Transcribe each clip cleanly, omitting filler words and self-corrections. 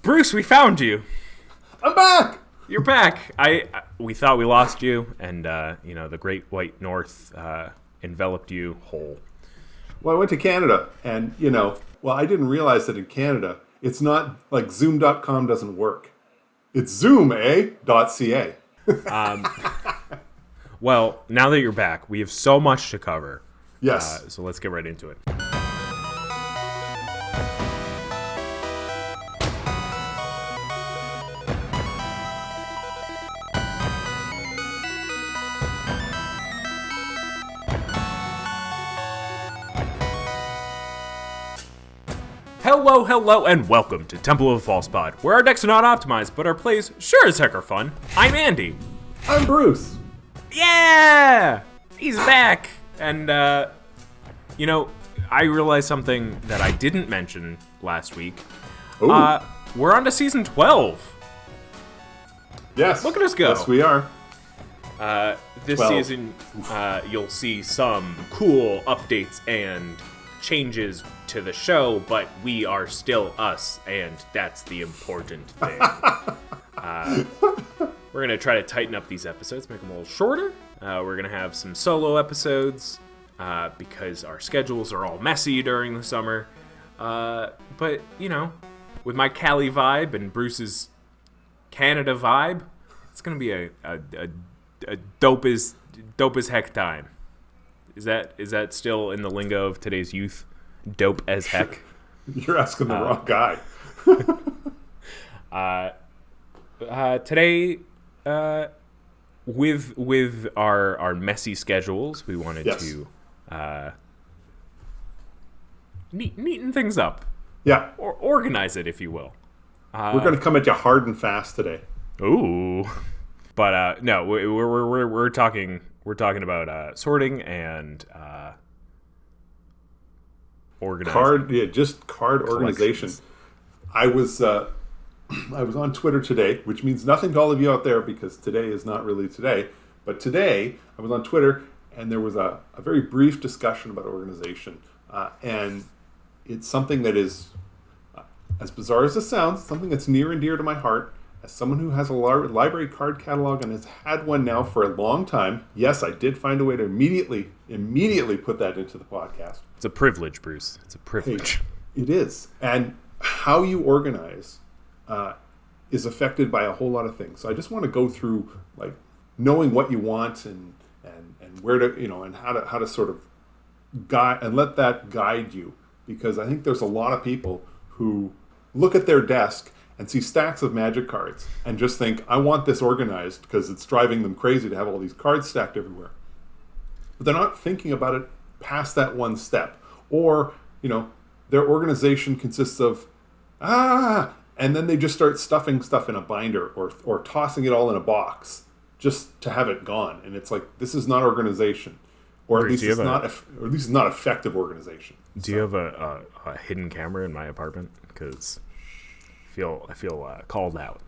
Bruce, we found you. I'm back. You're back. We thought we lost you, and the Great White North enveloped you whole. Well, I went to Canada, and I didn't realize that in Canada, it's not like Zoom.com doesn't work. It's Zoom.ca. Well, now that you're back, we have so much to cover. Yes. So let's get right into it. Hello, and welcome to Temple of the False Pod, where our decks are not optimized, but our plays sure as heck are fun. I'm Andy. I'm Bruce. Yeah! He's back! And, I realized something that I didn't mention last week. Ooh. We're on to season 12. Yes. Look at us go. Yes, we are. This 12. season, you'll see some cool updates and changes to the show, but we are still us, and that's the important thing. We're going to try to tighten up these episodes, make them a little shorter. We're going to have some solo episodes because our schedules are all messy during the summer. But, with my Cali vibe and Bruce's Canada vibe, it's going to be a dope as heck time. Is that still in the lingo of today's youth? Dope as heck. You're asking the wrong guy. Today, with our messy schedules, we wanted to neaten things up. Yeah. Or organize it, if you will. We're going to come at you hard and fast today. Ooh. But no, we're talking about sorting and organizing. Card organization. I was on Twitter today, which means nothing to all of you out there because today is not really today. But today I was on Twitter and there was a very brief discussion about organization, and it's something that is, as bizarre as it sounds, something that's near and dear to my heart. As someone who has a library card catalog and has had one now for a long time, yes, I did find a way to immediately put that into the podcast. It's a privilege, Bruce. It's a privilege. Hey, it is. And how you organize is affected by a whole lot of things. So I just want to go through like knowing what you want and where to, and how to sort of guide and let that guide you. Because I think there's a lot of people who look at their desk and see stacks of Magic cards and just think, I want this organized because it's driving them crazy to have all these cards stacked everywhere. But they're not thinking about it past that one step. Or, their organization consists of, and then they just start stuffing stuff in a binder or tossing it all in a box just to have it gone. And it's like, this is not organization. Or at least it's not effective organization. Do you have a hidden camera in my apartment? Because I feel called out,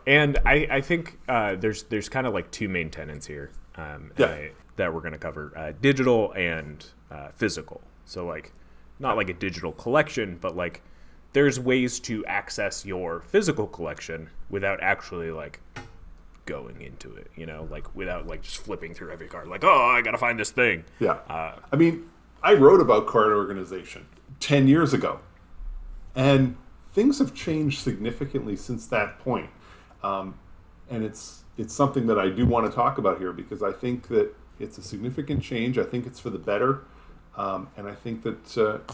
and I think there's kind of like two main tenets here that we're going to cover: digital and physical. So like not like a digital collection, but like there's ways to access your physical collection without actually like going into it. Like without like just flipping through every card. Like, oh, I got to find this thing. Yeah. I mean, I wrote about card organization 10 years ago, and things have changed significantly since that point. And it's something that I do want to talk about here because I think that it's a significant change. I think it's for the better. And I think that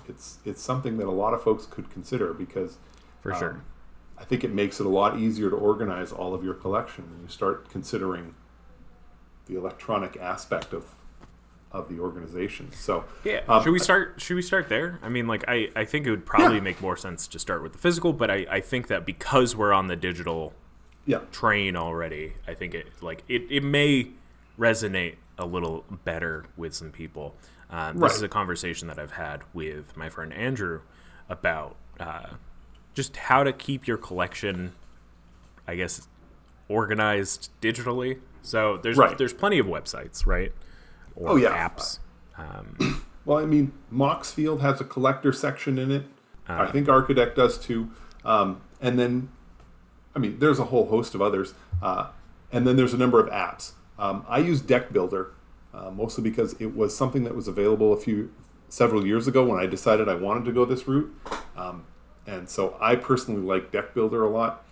it's something that a lot of folks could consider because for sure. I think it makes it a lot easier to organize all of your collection when you start considering the electronic aspect of the organization. So yeah, should we start there? I mean, like I think it would probably make more sense to start with the physical, but I think that because we're on the digital train already, I think it may resonate a little better with some people. This is a conversation that I've had with my friend Andrew about just how to keep your collection, I guess, organized digitally. So there's plenty of websites, right? Or apps. Well, I mean, Moxfield has a collector section in it. I think Architect does too. And then, I mean, there's a whole host of others. And then there's a number of apps. I use Deck Builder, mostly because it was something that was available several years ago when I decided I wanted to go this route. And so I personally like Deck Builder a lot.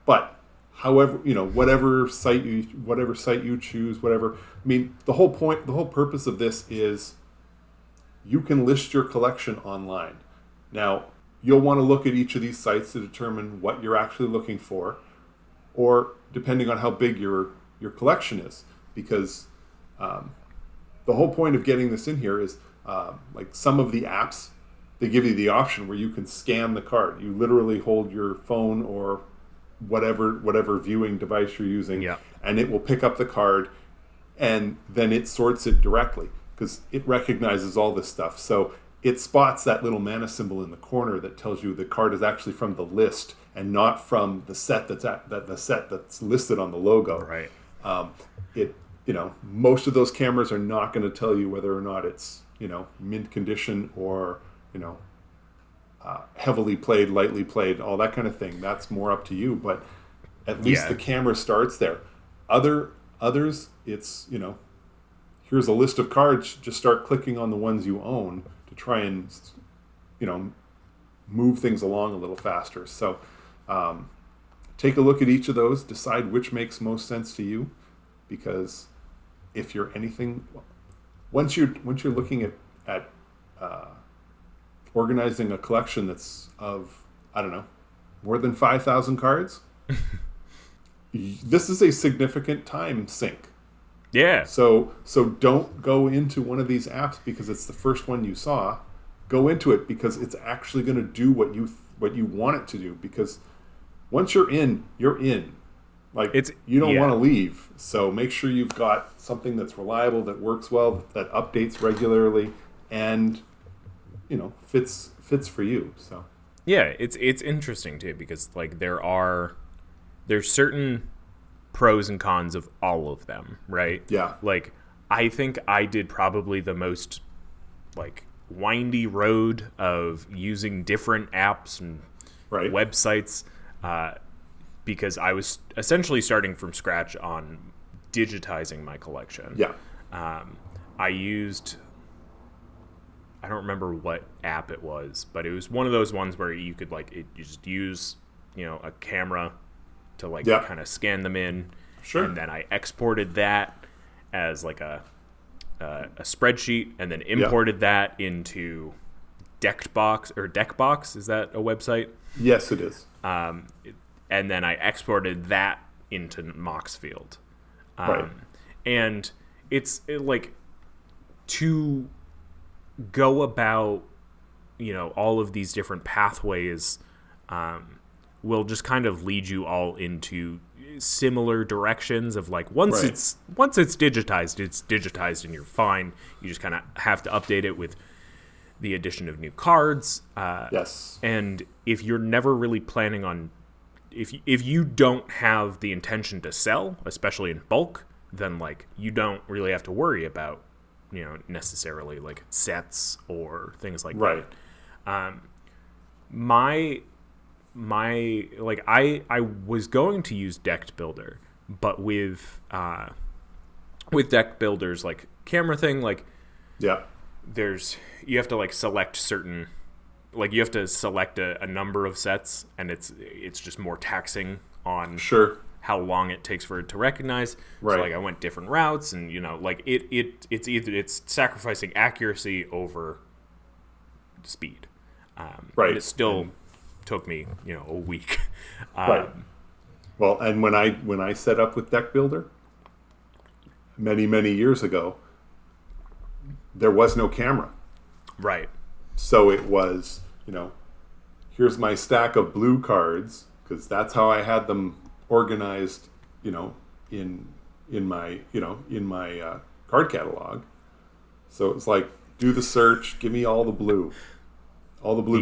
But however, whatever site you choose, whatever. I mean, the whole purpose of this is you can list your collection online. Now, you'll want to look at each of these sites to determine what you're actually looking for, or depending on how big your collection is, because the whole point of getting this in here is like some of the apps, they give you the option where you can scan the card. You literally hold your phone or whatever viewing device you're using, and it will pick up the card, and then it sorts it directly because it recognizes all this stuff. So it spots that little mana symbol in the corner that tells you the card is actually from the list and not from the set that's listed on the logo. Right. Most of those cameras are not going to tell you whether or not it's mint condition or heavily played, lightly played, all that kind of thing. That's more up to you, but at least the camera starts there. Others, it's here's a list of cards. Just start clicking on the ones you own to try and move things along a little faster. So take a look at each of those, decide which makes most sense to you, because if you're anything, once you're looking at organizing a collection that's of, I don't know, more than 5,000 cards, this is a significant time sink. Yeah. So don't go into one of these apps because it's the first one you saw. Go into it because it's actually going to do what you want it to do. Because once you're in, you're in. Like you don't want to leave. So make sure you've got something that's reliable, that works well, that updates regularly, and fits for you. So yeah, it's interesting too because like there's certain pros and cons of all of them, right? Yeah. Like I think I did probably the most like windy road of using different apps and websites because I was essentially starting from scratch on digitizing my collection. Yeah. I used, I don't remember what app it was, but it was one of those ones where you could you just use, a camera to kind of scan them in. Sure. And then I exported that as like a spreadsheet and then imported that into Deckbox. Is that a website? Yes, it is. And then I exported that into Moxfield. And it's to go about, all of these different pathways will just kind of lead you all into similar directions of once it's digitized and you're fine. You just kind of have to update it with the addition of new cards. Yes. And if you're never really planning on, if you don't have the intention to sell, especially in bulk, then you don't really have to worry about necessarily sets or things like that. I was going to use Deck Builder, but with Deck Builder's camera thing, you have to select certain, you have to select a number of sets, and it's just more taxing on how long it takes for it to recognize. So I went different routes, and it's sacrificing accuracy over speed. And it still took me a week. Well, and when I set up with Deck Builder many years ago, there was no camera. So it was, here's my stack of blue cards, because that's how I had them organized, in my card catalog. So it's do the search, give me all the blue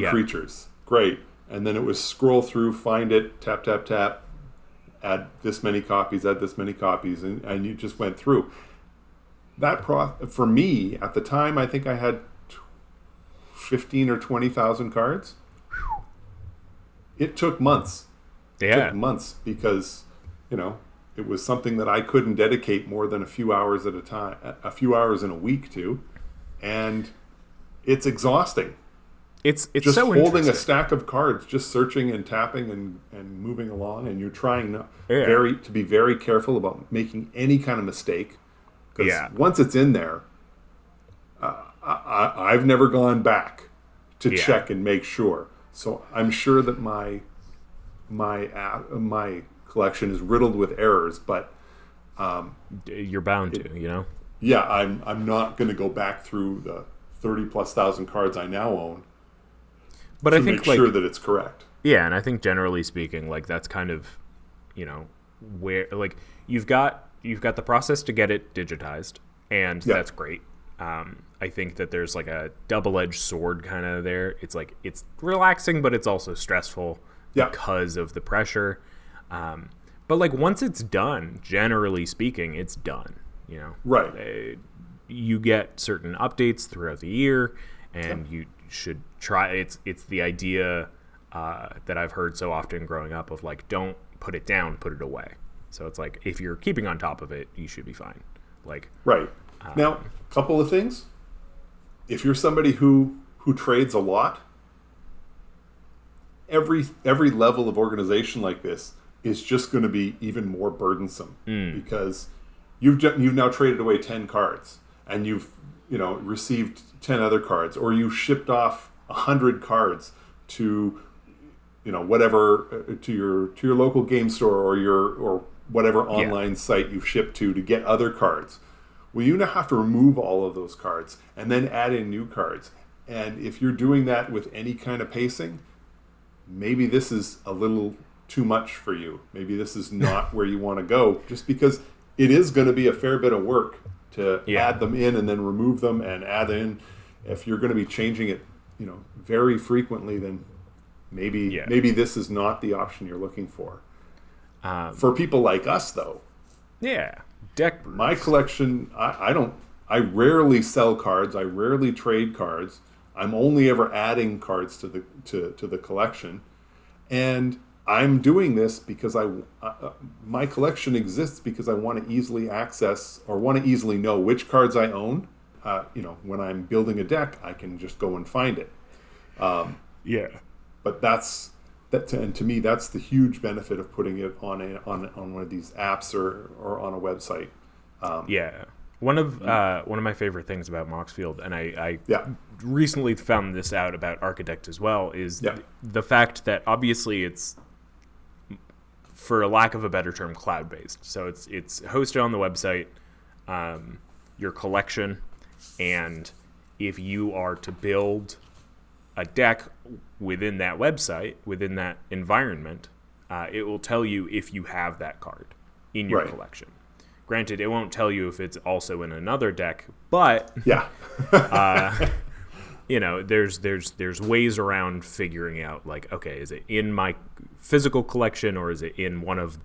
creatures. Great. And then it was scroll through, find it, tap, tap, tap, add this many copies, and you just went through. For me, at the time, I think I had 15 or 20,000 cards. it took months. Yeah. It took months because, it was something that I couldn't dedicate more than a few hours at a time, a few hours in a week to, and it's exhausting. It's just so holding a stack of cards, just searching and tapping and moving along, and you're trying to be very careful about making any kind of mistake. Because once it's in there, I've never gone back to check and make sure. So I'm sure that my collection is riddled with errors, but you're bound to, Yeah, I'm not going to go back through the 30,000+ cards I now own. But I think make sure that it's correct. Yeah, and I think generally speaking, like that's kind of, where like you've got the process to get it digitized, and that's great. I think that there's like a double-edged sword kind of there. It's like it's relaxing, but it's also stressful because of the pressure. But like once it's done, generally speaking, it's done. Right. You get certain updates throughout the year, and you should try. It's the idea that I've heard so often growing up of like, don't put it down, put it away. So it's like if you're keeping on top of it, you should be fine. Like right. Now, a couple of things. If you're somebody who trades a lot, every level of organization like this is just going to be even more burdensome because you've now traded away 10 cards and you've received 10 other cards, or you shipped off 100 cards to whatever to your local game store or whatever online site you've shipped to get other cards. Well, you now have to remove all of those cards and then add in new cards. And if you're doing that with any kind of pacing, maybe this is a little too much for you. Maybe this is not where you want to go, just because it is going to be a fair bit of work to add them in and then remove them and add in. If you're going to be changing it, very frequently, then maybe this is not the option you're looking for. For people like us, though, deck. My collection, I rarely sell cards. I rarely trade cards. I'm only ever adding cards to the collection, and I'm doing this because my collection exists because I want to easily access or want to easily know which cards I own. When I'm building a deck, I can just go and find it. But and to me, that's the huge benefit of putting it on one of these apps or on a website. One of my favorite things about Moxfield, and I recently found this out about Architect as well, is the fact that obviously it's, for lack of a better term, cloud-based. So it's hosted on the website, your collection, and if you are to build a deck within that website, within that environment, it will tell you if you have that card in your collection. Granted, it won't tell you if it's also in another deck, but there's ways around figuring out, like, okay, is it in my physical collection or is it in one of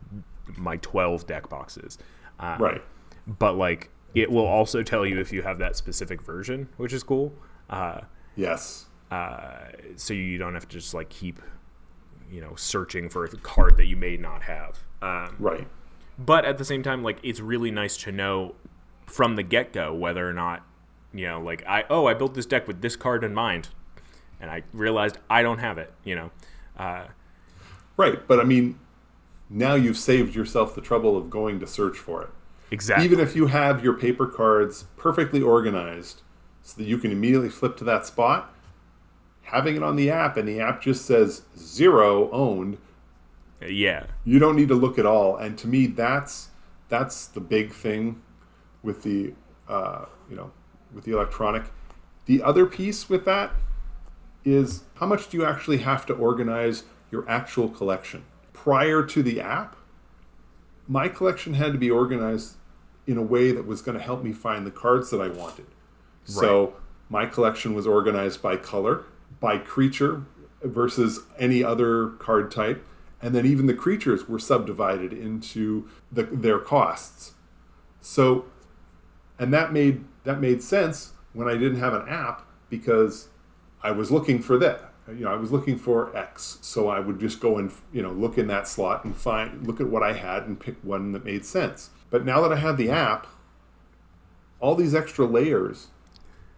my 12 deck boxes? But like, it will also tell you if you have that specific version, which is cool. So you don't have to just like keep, searching for a card that you may not have. But at the same time, like, it's really nice to know from the get-go whether or not, like, I built this deck with this card in mind, and I realized I don't have it, But I mean, now you've saved yourself the trouble of going to search for it. Exactly. Even if you have your paper cards perfectly organized so that you can immediately flip to that spot, having it on the app and the app just says 0 owned, you don't need to look at all. And to me, that's the big thing with the with the electronic. The other piece with that is how much do you actually have to organize your actual collection? Prior to the app, my collection had to be organized in a way that was going to help me find the cards that I wanted. So my collection was organized by color, by creature versus any other card type. And then even the creatures were subdivided into their costs. So, and that made sense when I didn't have an app, because I was looking for that. I was looking for X, so I would just go and look in that slot and look at what I had and pick one that made sense. But now that I have the app, all these extra layers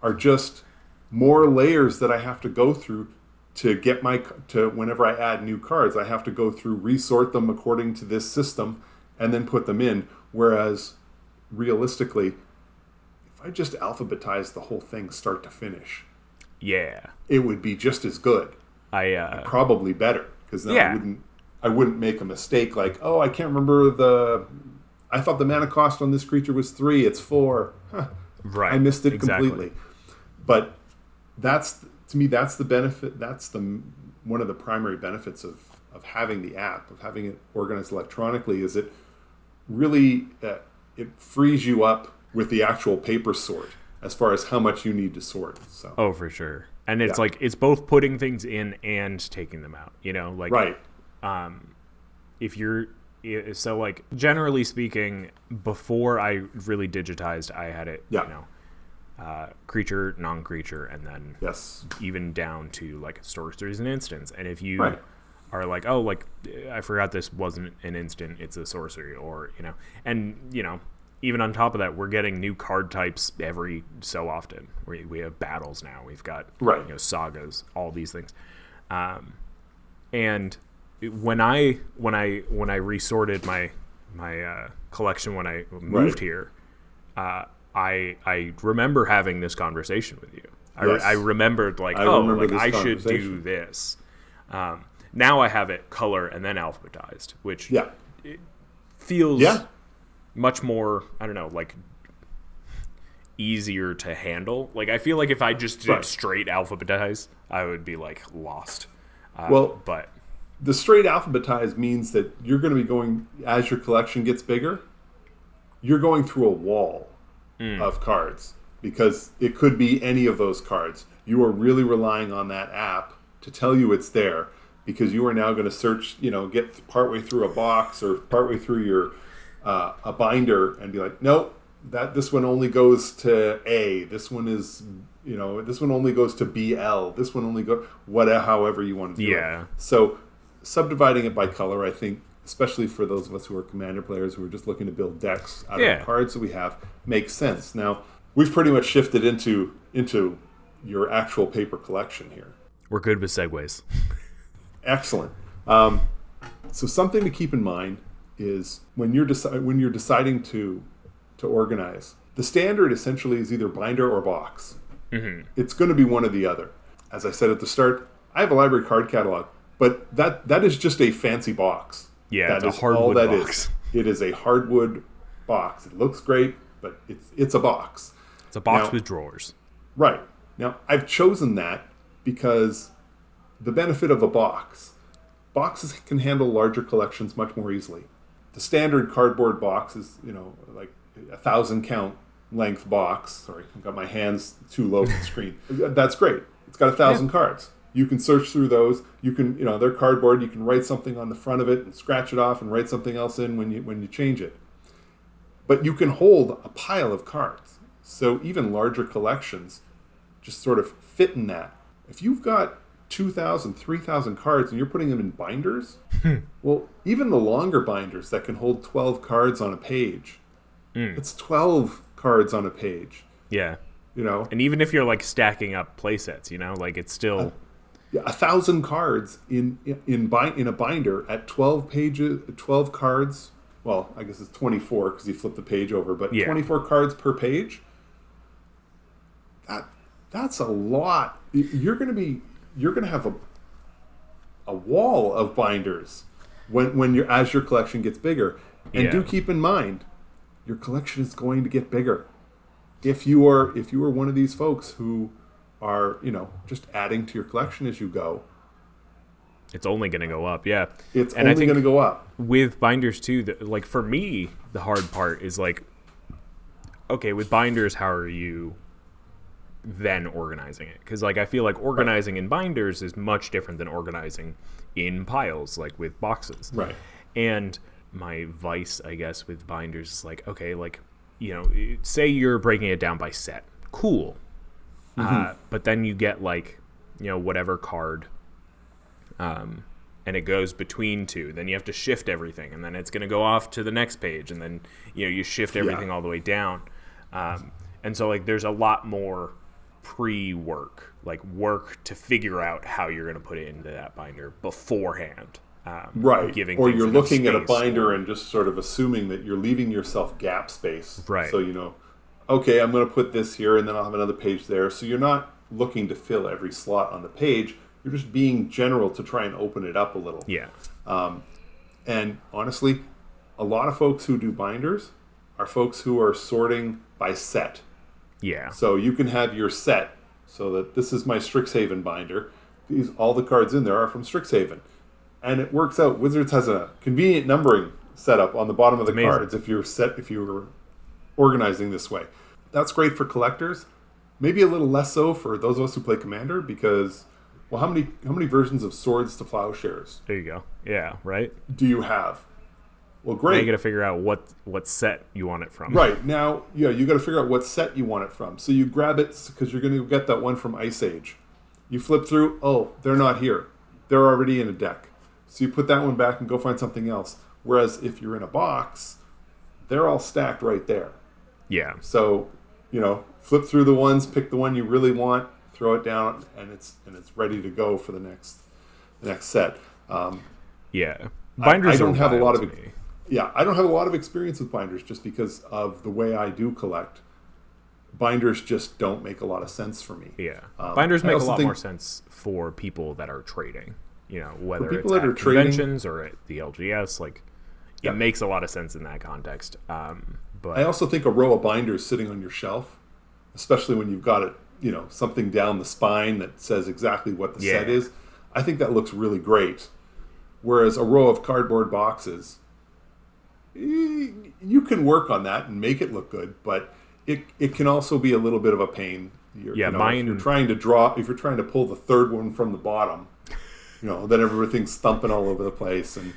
are just more layers that I have to go through to get whenever I add new cards, I have to go through, resort them according to this system, and then put them in. Whereas realistically, if I just alphabetize the whole thing start to finish, it would be just as good. And probably better, because then I wouldn't make a mistake like, oh, I can't remember I thought the mana cost on this creature was 3, it's 4. Huh. Right. I missed it completely. But to me, that's the benefit. That's one of the primary benefits of having the app, of having it organized electronically, is it really it frees you up with the actual paper sort as far as how much you need to sort. So. Oh, for sure. And it's like it's both putting things in and taking them out. Like right. If you're so like generally speaking, before I really digitized, I had it creature, non-creature, and then even down to like sorceries and instants. And if you are like, oh, like I forgot this wasn't an instant, it's a sorcery, or and even on top of that, we're getting new card types every so often. We have battles now. We've got sagas, all these things, and when I resorted my collection when I moved here, I remember having this conversation with you. I remembered like, I should do this. Now I have it color and then alphabetized, which it feels much more, I don't know, like easier to handle. Like I feel like if I just did straight alphabetize, I would be like lost. But the straight alphabetize means that you're going to be going, as your collection gets bigger, you're going through a wall of cards, because it could be any of those cards. You are really relying on that app to tell you it's there, because you are now going to search, get partway through a box or partway through your a binder and be like, nope, this one only goes to A. This one is, this one only goes to BL. This one only goes however you want to do it. So subdividing it by color, I think, especially for those of us who are Commander players who are just looking to build decks out of the cards that we have, makes sense. Now, we've pretty much shifted into your actual paper collection here. We're good with segues. Excellent. So something to keep in mind is when you're deciding to organize, the standard essentially is either binder or box. Mm-hmm. It's going to be one or the other. As I said at the start, I have a library card catalog, but that is just a fancy box. Yeah, it's a hardwood box. It is a hardwood box. It looks great, but it's a box. It's a box with drawers. Right. Now, I've chosen that because the benefit of a boxes can handle larger collections much more easily. The standard cardboard box is, like 1,000 count length box. Sorry, I've got my hands too low for the screen. That's great. It's got 1,000 cards. You can search through those. You can, they're cardboard. You can write something on the front of it and scratch it off and write something else in when you change it. But you can hold a pile of cards. So even larger collections just sort of fit in that. If you've got 2,000, 3,000 cards and you're putting them in binders, well, even the longer binders that can hold 12 cards on a page, it's 12 cards on a page. Yeah. And even if you're like stacking up play sets, like it's still 1,000 cards in a binder at 12 pages, 12 cards. Well, I guess it's 24 because you flip the page over, but 24 cards per page. That's a lot. You're going to have a wall of binders as your collection gets bigger. And do keep in mind, your collection is going to get bigger. If you are one of these folks who are, just adding to your collection as you go, it's only going to go up. Yeah. It's only going to go up. With binders too, like for me, the hard part is like, okay, with binders, how are you then organizing it? Because like I feel like organizing in binders is much different than organizing in piles, like with boxes. Right. And my vice, I guess, with binders is like, okay, like, say you're breaking it down by set. Cool. Mm-hmm. But then you get like, whatever card and it goes between two. Then you have to shift everything, and then it's going to go off to the next page, and then you shift everything all the way down. And so like there's a lot more pre-work, like work to figure out how you're going to put it into that binder beforehand. Right. Or you're looking at a binder and just sort of assuming that you're leaving yourself gap space. Right. So okay, I'm going to put this here and then I'll have another page there. So you're not looking to fill every slot on the page. You're just being general to try and open it up a little. Yeah. And honestly, a lot of folks who do binders are folks who are sorting by set. Yeah. So you can have your set so that this is my Strixhaven binder. All the cards in there are from Strixhaven. And it works out. Wizards has a convenient numbering setup on the bottom of the cards if you're organizing this way. That's great for collectors. Maybe a little less so for those of us who play Commander because, well, how many versions of Swords to Plowshares? There you go. Yeah, right? Do you have? Well, great. Now you got to figure out what set you want it from. Right. Now, you got to figure out what set you want it from. So you grab it because you're going to get that one from Ice Age. You flip through, they're not here. They're already in a deck. So you put that one back and go find something else. Whereas if you're in a box, they're all stacked right there. Yeah. So, flip through the ones, pick the one you really want, throw it down, and it's ready to go for the next set. Yeah. Binders I don't have a lot of me. Yeah, I don't have a lot of experience with binders just because of the way I do collect. Binders just don't make a lot of sense for me. Yeah. Binders make a lot more sense for people that are trading. Whether it's at conventions or at the LGS, it makes a lot of sense in that context. But I also think a row of binders sitting on your shelf, especially when you've got it, something down the spine that says exactly what the set is, I think that looks really great. Whereas a row of cardboard boxes, you can work on that and make it look good, but it can also be a little bit of a pain. If you're trying to pull the third one from the bottom, then everything's thumping all over the place, and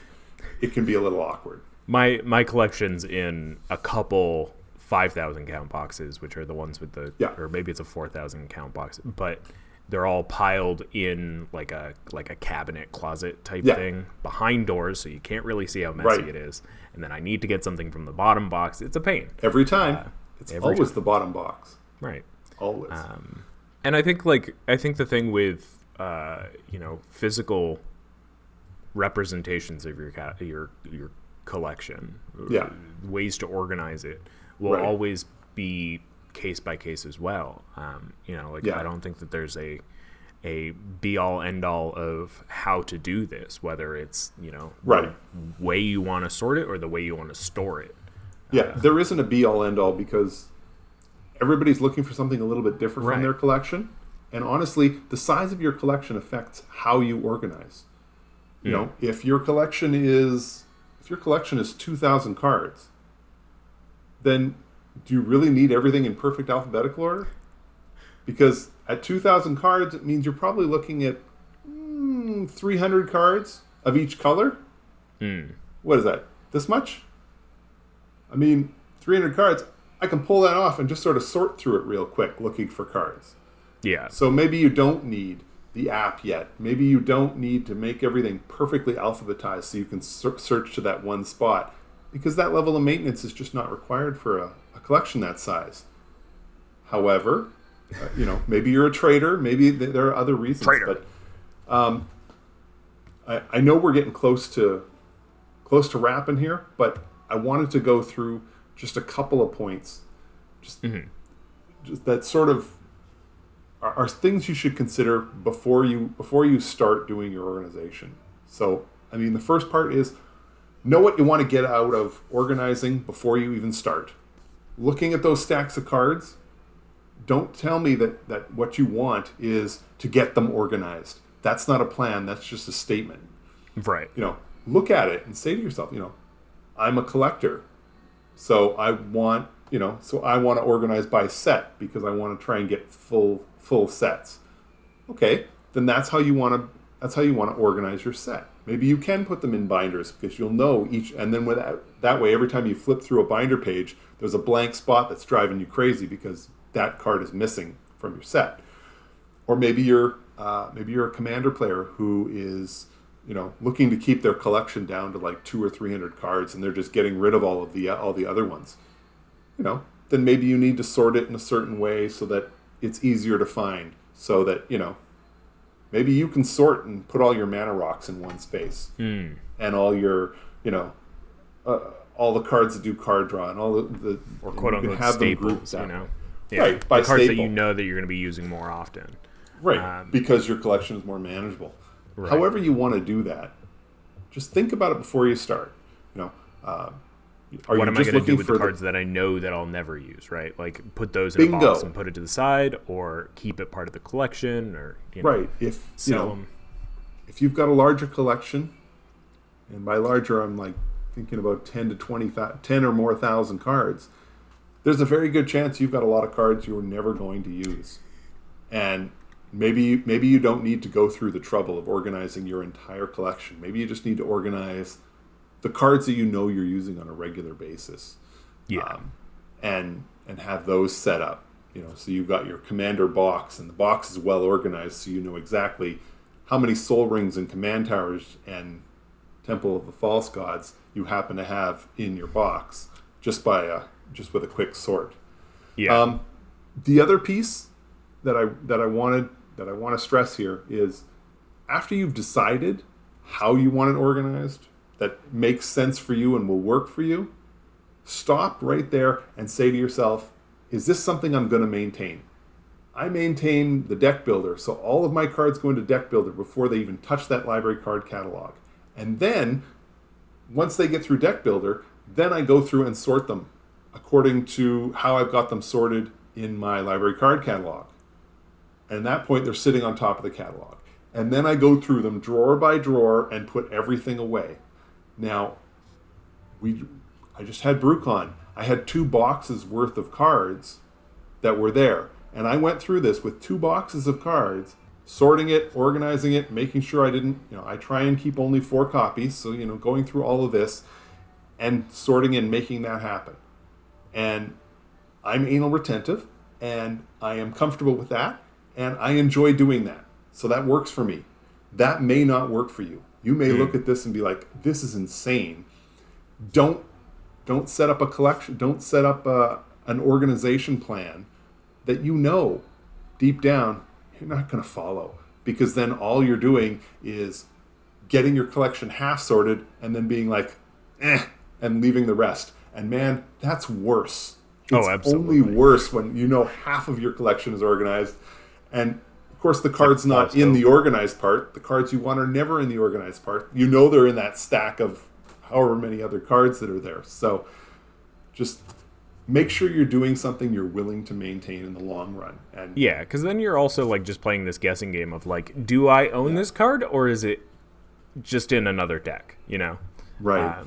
it can be a little awkward. My collection's in a couple 5,000 count boxes, which are the ones with or maybe it's a 4,000 count box, but they're all piled in like a cabinet closet type thing behind doors, so you can't really see how messy it is. And then I need to get something from the bottom box. It's a pain every time. It's always the bottom box, right? Always. And I think the thing with physical representations of your collection, ways to organize it, will always be case by case as well. I don't think that there's a be all end all of how to do this, whether it's the way you want to sort it or the way you want to store it. There isn't a be all end all because everybody's looking for something a little bit different from their collection. And honestly, the size of your collection affects how you organize. If your collection is 2,000 cards, then do you really need everything in perfect alphabetical order? Because at 2,000 cards, it means you're probably looking at 300 cards of each color. What is that? This much? 300 cards. I can pull that off and just sort of sort through it real quick, looking for cards. Yeah. So maybe you don't need the app yet. Maybe you don't need to make everything perfectly alphabetized so you can search to that one spot, because that level of maintenance is just not required for a collection that size. However, maybe you're a trader. Maybe there are other reasons. But I know we're getting close to wrapping here, but I wanted to go through just a couple of points, just that sort of are things you should consider before you start doing your organization. So, the first part is know what you want to get out of organizing before you even start. Looking at those stacks of cards, don't tell me that what you want is to get them organized. That's not a plan. That's just a statement. Right. Look at it and say to yourself, I'm a collector. So I want to organize by set because I want to try and get full sets. Okay, then that's how you want to organize your set. Maybe you can put them in binders because you'll know each, and then that way, every time you flip through a binder page, there's a blank spot that's driving you crazy because that card is missing from your set. Or maybe you're maybe you're a Commander player who is, looking to keep their collection down to like 200 or 300 cards, and they're just getting rid of all the other ones. Then maybe you need to sort it in a certain way so that it's easier to find. So that maybe you can sort and put all your mana rocks in one space, and all your all the cards that do card draw and all the or quote unquote staples, Yeah, right, by the cards staple. that you know that you're going to be using more often. Right, because your collection is more manageable. Right. However you want to do that, just think about it before you start. What am I going to do with the cards that I know that I'll never use, right? Like put those in a box and put it to the side, or keep it part of the collection, or right. If sell them. If you've got a larger collection, and by larger I'm like thinking about 10 to 20, 10 or more thousand cards, there's a very good chance you've got a lot of cards you're never going to use, and maybe you don't need to go through the trouble of organizing your entire collection. Maybe you just need to organize the cards that you're using on a regular basis, and have those set up. So you've got your Commander box, and the box is well organized, so you know exactly how many Soul Rings and Command Towers and Temple of the False Gods you happen to have in your box, just with a quick sort. Yeah. The other piece that I want to stress here is, after you've decided how you want it organized, that makes sense for you and will work for you, stop right there and say to yourself, is this something I'm going to maintain? I maintain the deck builder, so all of my cards go into deck builder before they even touch that library card catalog. And then, once they get through deck builder, then I go through and sort them according to how I've got them sorted in my library card catalog. And at that point, they're sitting on top of the catalog. And then I go through them drawer by drawer and put everything away. Now, I just had BrewCon. I had 2 boxes worth of cards that were there. And I went through this with 2 boxes of cards, sorting it, organizing it, making sure I didn't, I try and keep only 4 copies. So, going through all of this and sorting and making that happen. And I'm anal retentive, and I am comfortable with that, and I enjoy doing that. So that works for me. That may not work for you. You may look at this and be like, this is insane. Don't set up a collection. Don't set up an organization plan that deep down you're not going to follow. Because then all you're doing is getting your collection half sorted and then being like, and leaving the rest. And man, that's worse. It's absolutely. Only worse when half of your collection is organized. And of course, the card's not in the organized part. The cards you want are never in the organized part. They're in that stack of however many other cards that are there. So just make sure you're doing something you're willing to maintain in the long run. And yeah, because then you're also like just playing this guessing game of like, do I own this card, or is it just in another deck? Right.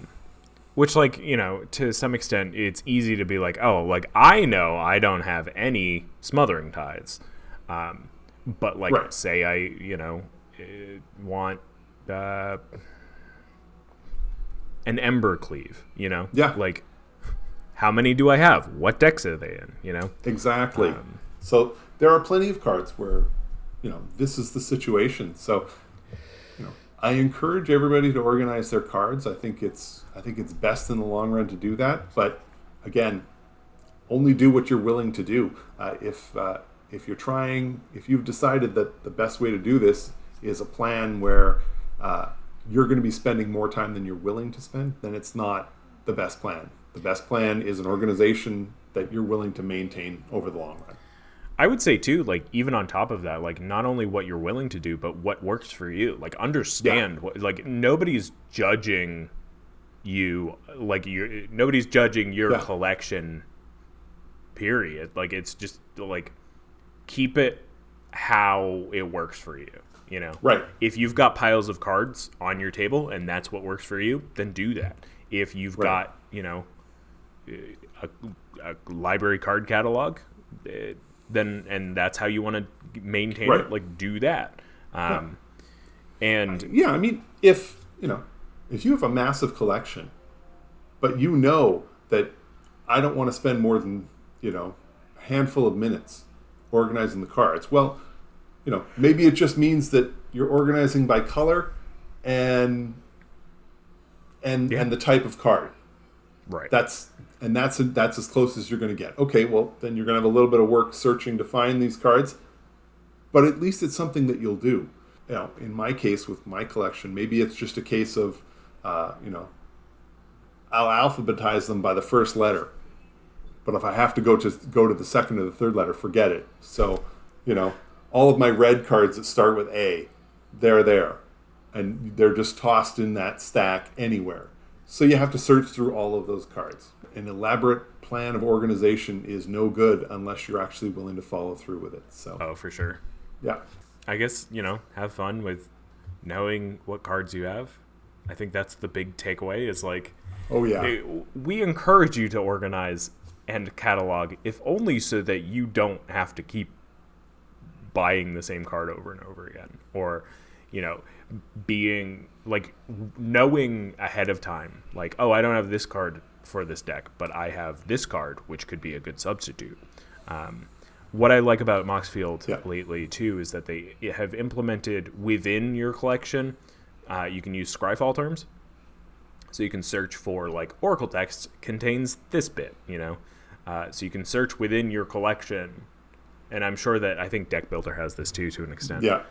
Which, like, to some extent, it's easy to be like, oh, like, I know I don't have any Smothering Tides. But, like, say I, want an Ember Cleave, Yeah. Like, how many do I have? What decks are they in, Exactly. So there are plenty of cards where, this is the situation. So, I encourage everybody to organize their cards. I think it's best in the long run to do that. But again, only do what you're willing to do. If you've decided that the best way to do this is a plan where you're going to be spending more time than you're willing to spend, then it's not the best plan. The best plan is an organization that you're willing to maintain over the long run. I would say too, like, even on top of that, like, not only what you're willing to do, but what works for you. Like, understand what, like, nobody's judging you, like, nobody's judging your collection, period. Like, it's just like, keep it how it works for you, Right. If you've got piles of cards on your table and that's what works for you, then do that. If you've got, a library card catalog, then, and that's how you want to maintain it, like, do that. And I mean, if you have a massive collection, but that I don't want to spend more than a handful of minutes organizing the cards, well, maybe it just means that you're organizing by color and the type of card. Right. That's as close as you're going to get. Okay, well, then you're going to have a little bit of work searching to find these cards, but at least it's something that you'll do. In my case with my collection, maybe it's just a case of, I'll alphabetize them by the first letter. But if I have to go to the second or the third letter, forget it. So, all of my red cards that start with A, they're there. And they're just tossed in that stack anywhere. So you have to search through all of those cards. An elaborate plan of organization is no good unless you're actually willing to follow through with it. So. Oh, for sure. Yeah. I guess, have fun with knowing what cards you have. I think that's the big takeaway is like, oh yeah, we encourage you to organize and catalog, if only so that you don't have to keep buying the same card over and over again. Or, being like knowing ahead of time, like, oh, I don't have this card for this deck, but I have this card, which could be a good substitute. What I like about Moxfield lately, too, is that they have implemented within your collection, you can use Scryfall terms. So you can search for, like, Oracle text contains this bit, So you can search within your collection. And I'm sure that I think Deck Builder has this, too, to an extent. Yeah.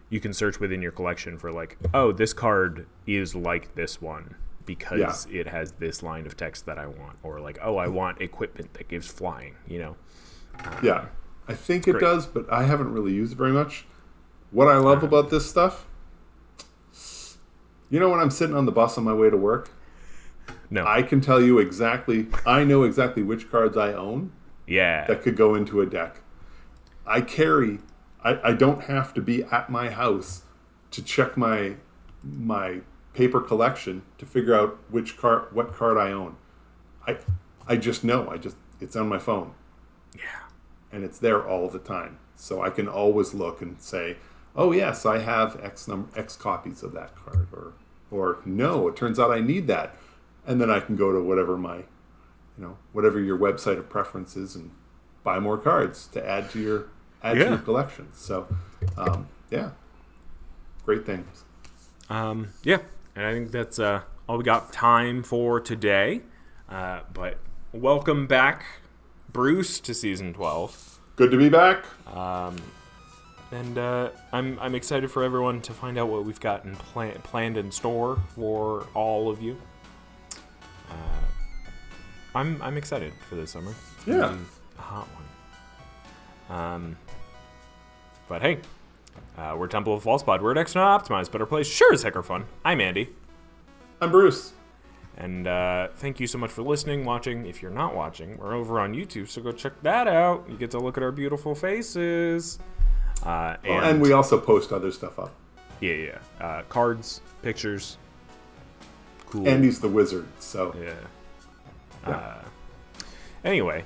You can search within your collection for, like, oh, this card is like this one because it has this line of text that I want. Or, like, oh, I want equipment that gives flying, Yeah, I think it does, but I haven't really used it very much. What I love about this stuff, when I'm sitting on the bus on my way to work, I can tell you I know exactly which cards I own that could go into a deck. I don't have to be at my house to check my paper collection to figure out what card I own. I just know. It's on my phone. Yeah. And it's there all the time. So I can always look and say, oh, yes, I have X copies of that card. Or no, it turns out I need that. And then I can go to whatever whatever your website of preference is and buy more cards to add to your collection. So, great things. And I think that's all we got time for today. But welcome back, Bruce, to season 12. Good to be back. And I'm excited for everyone to find out what we've got planned in store for all of you. I'm excited for this summer. It's a hot one. But hey, we're Temple of False Pod. We're at Extra Not Optimized, but our plays sure as heck are fun. I'm Andy. I'm Bruce. And thank you so much for listening, watching. If you're not watching, we're over on YouTube, so go check that out. You get to look at our beautiful faces. And we also post other stuff up. Yeah. Cards, pictures. Cool. Andy's the wizard, so. Yeah. Anyway,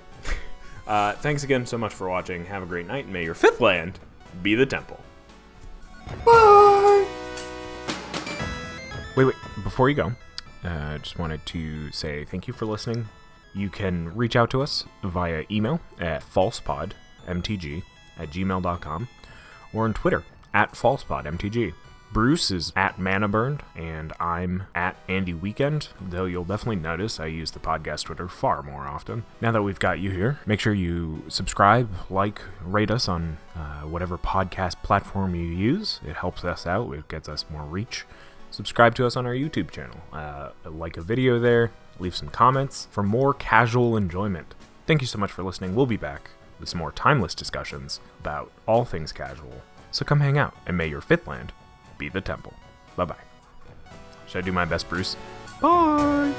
thanks again so much for watching. Have a great night, and may your fifth land be the temple. Bye! Wait. Before you go, I just wanted to say thank you for listening. You can reach out to us via email at falsepodmtg@gmail.com or on Twitter @falsepodmtg. Bruce is @manaburned, and I'm @AndyWeekend, though you'll definitely notice I use the podcast Twitter far more often. Now that we've got you here, make sure you subscribe, rate us on whatever podcast platform you use. It helps us out. It gets us more reach. Subscribe to us on our YouTube channel. Like a video there. Leave some comments for more casual enjoyment. Thank you so much for listening. We'll be back with some more timeless discussions about all things casual. So come hang out, and may your fifth land be the temple. Bye-bye. Should I do my best, Bruce? Bye!